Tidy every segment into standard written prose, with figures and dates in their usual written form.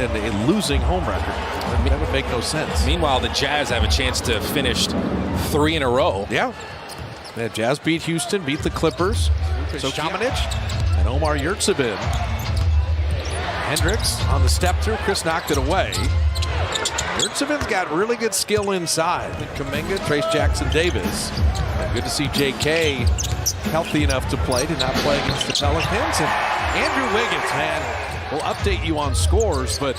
and a losing home record. That would make no sense. Meanwhile, the Jazz have a chance to finish 3 in a row. Yeah. The Jazz beat Houston, beat the Clippers. So Šamanić and Omar Yurtseven. Hendricks on the step through. Chris knocked it away. Yurtseven's got really good skill inside. Kuminga, Trace Jackson-Davis. Good to see J.K. healthy enough to play. Did not play against the Pelicans. And Andrew Wiggins, man, will update you on scores, but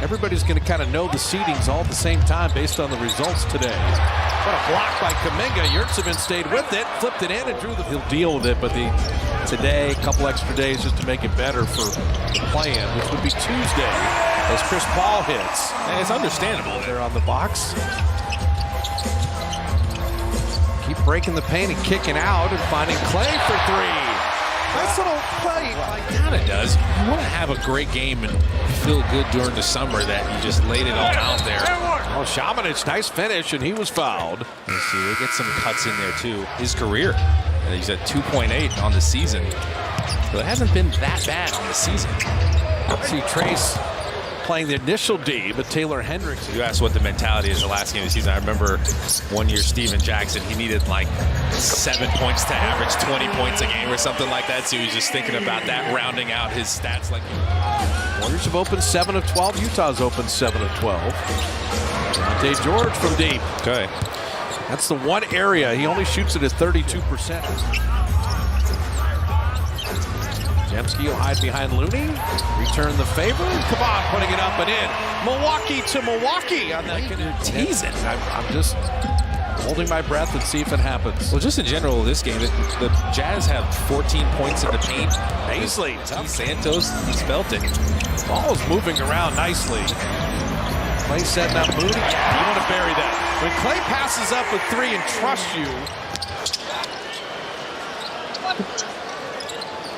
everybody's going to kind of know the seedings all at the same time based on the results today. What a block by Kuminga. Yurtseven stayed with it, flipped it in, and drew the... He'll deal with it, but today, a couple extra days just to make it better for the play-in, which would be Tuesday, as Chris Paul hits. And it's understandable. They're on the box. Keep breaking the paint and kicking out and finding Clay for 3. Nice little play. It kind of does. You want to have a great game and feel good during the summer that you just laid it all out there. Oh, Šamanić, nice finish, and he was fouled. You see, they get some cuts in there, too. His career, he's at 2.8 on the season. But it hasn't been that bad on the season. See Trace playing the initial D, but Taylor Hendricks. You asked what the mentality is the last game of the season. I remember one year Steven Jackson, he needed like 7 points to average 20 points a game or something like that. So he was just thinking about that, rounding out his stats. Like Warriors have opened 7 of 12. Utah's opened 7 of 12. Dante George from deep. Okay. That's the one area. He only shoots it at 32%. Podziemski will hide behind Looney. Return the favor. Come on, putting it up and in. Milwaukee to Milwaukee on that. You're teasing. I'm just holding my breath and see if it happens. Well, just in general, this game, the Jazz have 14 points in the paint. Paisley. Santos, he's felt it. Ball is moving around nicely. Clay setting up Moody. You want to bury that. When Clay passes up with 3 and trusts you.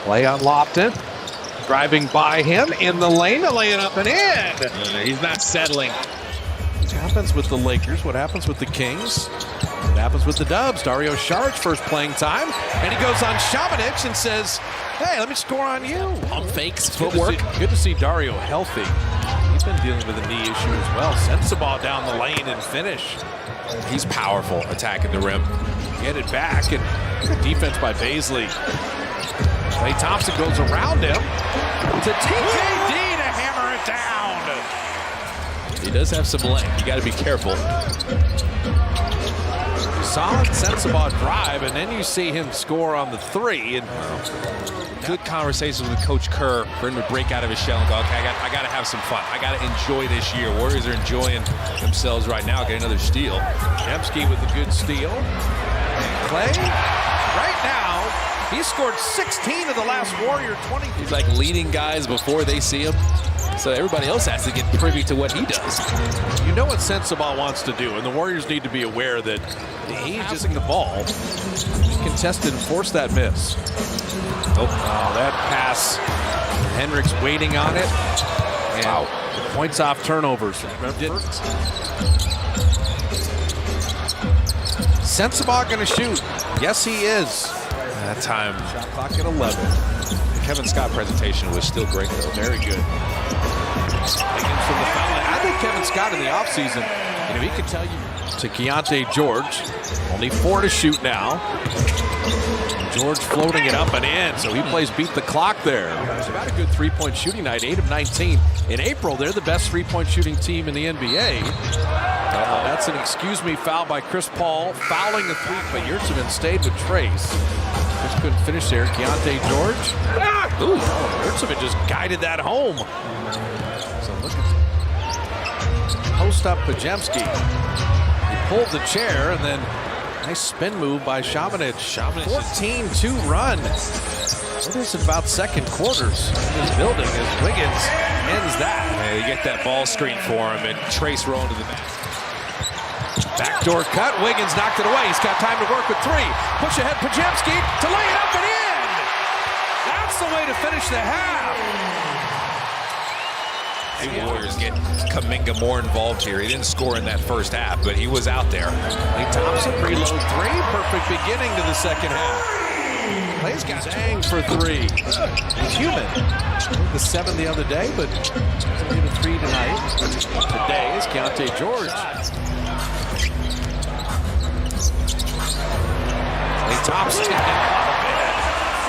Clay on Lofton. Driving by him in the lane to lay it up and in. He's not settling. What happens with the Lakers? What happens with the Kings? What happens with the Dubs? Dario Saric first playing time. And he goes on Šamanić and says, hey, let me score on you. Pump fakes, footwork. Good to see Dario healthy. He's been dealing with a knee issue as well. Sends the ball down the lane and finish. He's powerful attacking the rim. Get it back, and good defense by Paisley. Klay Thompson goes around him to TKD to hammer it down. He does have some length. You got to be careful. Solid Sensabaugh drive, and then you see him score on the 3. And good conversations with Coach Kerr for him to break out of his shell and go, okay, I got to have some fun. I got to enjoy this year. Warriors are enjoying themselves right now. Get another steal. Podziemski with a good steal. And Clay, right now, he scored 16 of the last Warrior 20. He's like leading guys before they see him. So everybody else has to get privy to what he does. You know what Sensabaugh wants to do, and the Warriors need to be aware that he's just in the ball. Contested and forced that miss. Oh, that pass. Hendricks waiting on it. And wow. Points off turnovers. Sensabaugh going to shoot. Yes, he is. That time. Shot clock at 11. The Kevin Scott presentation was still great, though. Very good. Wiggins from the foul line. I think Kevin Scott in the offseason, he could tell you. To Keontae George. Only 4 to shoot now. George floating it up and in, so he plays beat the clock there. It's about a good three-point shooting night, 8 of 19. In April, they're the best three-point shooting team in the NBA. That's an excuse me foul by Chris Paul, fouling the 3, but Yurtseven stayed with Trace. Just couldn't finish there. Keontae George. Ooh, Yurtseven just guided that home. So look at post up Podziemski. He pulled the chair and then nice spin move by Šamanić. 14-2 run. What is it about second quarters in this building as Wiggins ends that? Yeah, you get that ball screen for him and Trace rolling to the basket. Backdoor cut. Wiggins knocked it away. He's got time to work with 3. Push ahead Podziemski to lay it up and in. That's the way to finish the half. The Warriors get Kuminga more involved here. He didn't score in that first half, but he was out there. Klay Thompson reload 3. Perfect beginning to the second half. Clay's got Zhang for three. He's human. The 7 the other day, but hit a 3 tonight. Today is Keontae George. Clay Thompson.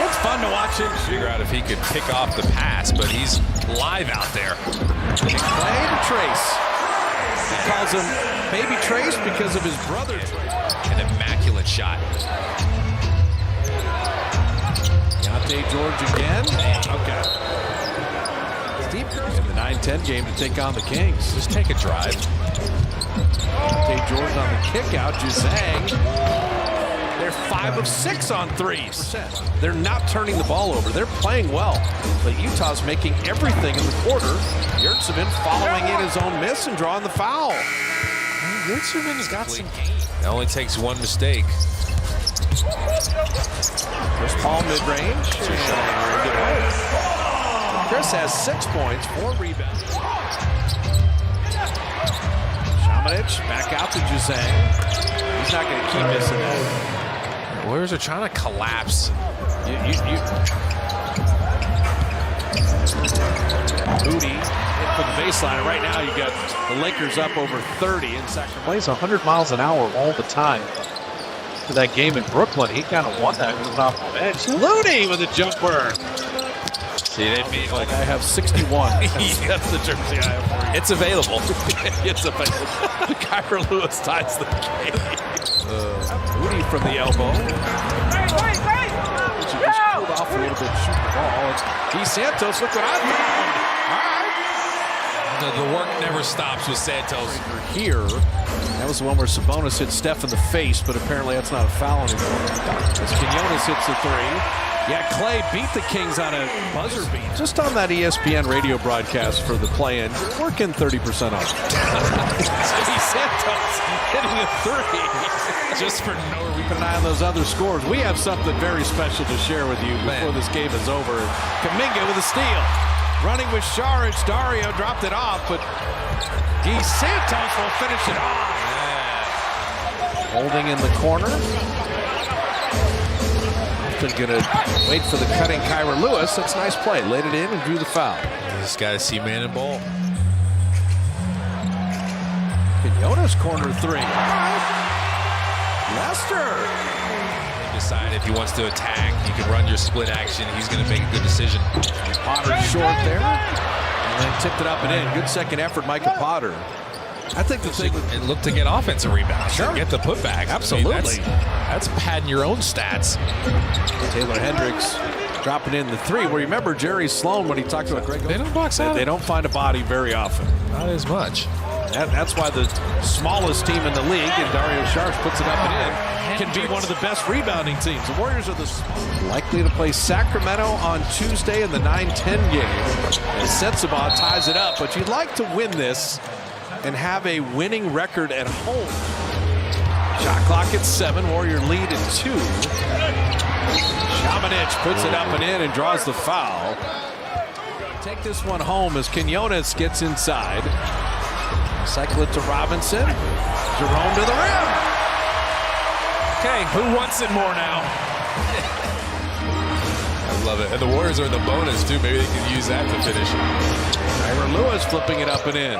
It's fun to watch him figure out if he could pick off the pass, but he's live out there. Clay to Trace. He calls him Baby Trace because of his brother. An immaculate shot. Keontae George again. Okay. Steve Kerr's in the 9-10 game to take on the Kings. Just take a drive. Keontae George on the kick out. Zhang. They're 5 of 6 on threes. They're not turning the ball over. They're playing well. But Utah's making everything in the quarter. Yurtseven following in his own miss and drawing the foul. Yurtseven's got some game. It only takes one mistake. Chris Paul mid-range. Chris has 6 points, 4 rebounds. Šamanić back out to Zhang. He's not going to keep missing that. Warriors are trying to collapse. Moody hit for the baseline. And right now you got the Lakers up over 30 in Sacramento. Plays 100 miles an hour all the time. For that game in Brooklyn, he kind of won that moving off the bench. Looney with a jumper. See, they made like I have 61. That's the jersey I have for you. It's available. It's available. Kyra Lewis ties the game. Moody from the elbow. She just pulled off a little bit, shooting the ball. It's Santos. Look what I found. All right. The work never stops with Santos. Here, that was the one where Sabonis hit Steph in the face, but apparently that's not a foul anymore. As Quinones hits the 3. Yeah, Clay beat the Kings on a buzzer beat. Just on that ESPN radio broadcast for the play-in, working 30% off. Santos hitting a 3. Just for no reason. Keep an eye on those other scores. We have something very special to share with you before this game is over. Kuminga with a steal. Running with Šarić. Dario dropped it off, but Santos will finish it off. Yeah. Holding in the corner. Gonna wait for the cutting Kyra Lewis. That's a nice play. Laid it in and drew the foul. Just got to see man and ball. Quinones corner 3. Lester. Decide if he wants to attack. You can run your split action. He's going to make a good decision. Potter short there. And then tipped it up and in. Good second effort, Micah Potter. I think the thing and look to get offensive rebounds. Sure. Get the putback. Absolutely. I mean, that's padding your own stats. Taylor Hendricks dropping in the 3. Well, remember Jerry Sloan when he talked about Greg. They don't box out. They don't find a body very often. Not as much. That's why the smallest team in the league, and Dario Šarić puts it up and in, can be one of the best rebounding teams. The Warriors are likely to play Sacramento on Tuesday in the 9-10 game. And Sensabaugh ties it up, but you'd like to win this and have a winning record at home. Shot clock at 7. Warrior lead at 2. Šamanić puts it up and in and draws the foul. Take this one home as Quinones gets inside. Cycle it to Robinson. Jerome to the rim. Okay, who wants it more now? I love it. And the Warriors are in the bonus, too. Maybe they can use that to finish. Kyra Lewis flipping it up and in.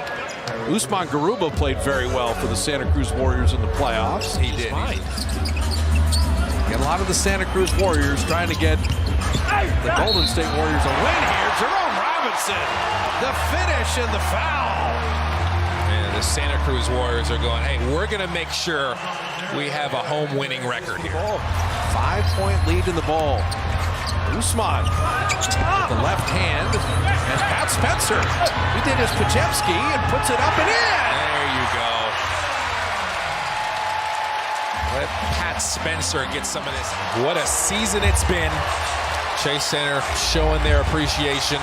Usman Garuba played very well for the Santa Cruz Warriors in the playoffs. He did. Get a lot of the Santa Cruz Warriors trying to get the Golden State Warriors a win here. Jerome Robinson, the finish and the foul. And the Santa Cruz Warriors are going, hey, we're going to make sure we have a home winning record here. 5-point lead in the ball. Usman with the left hand, and Pat Spencer. He did his Pajewski and puts it up and in. There you go. Let Pat Spencer get some of this. What a season it's been. Chase Center showing their appreciation.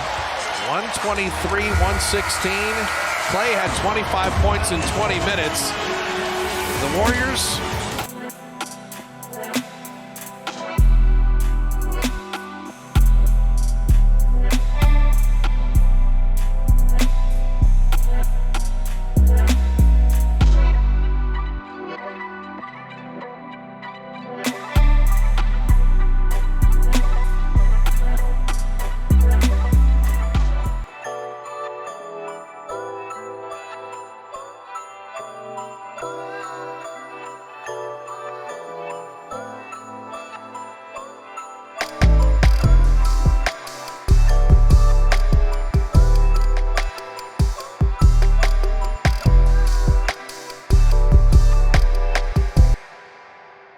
123-116. Clay had 25 points in 20 minutes. The Warriors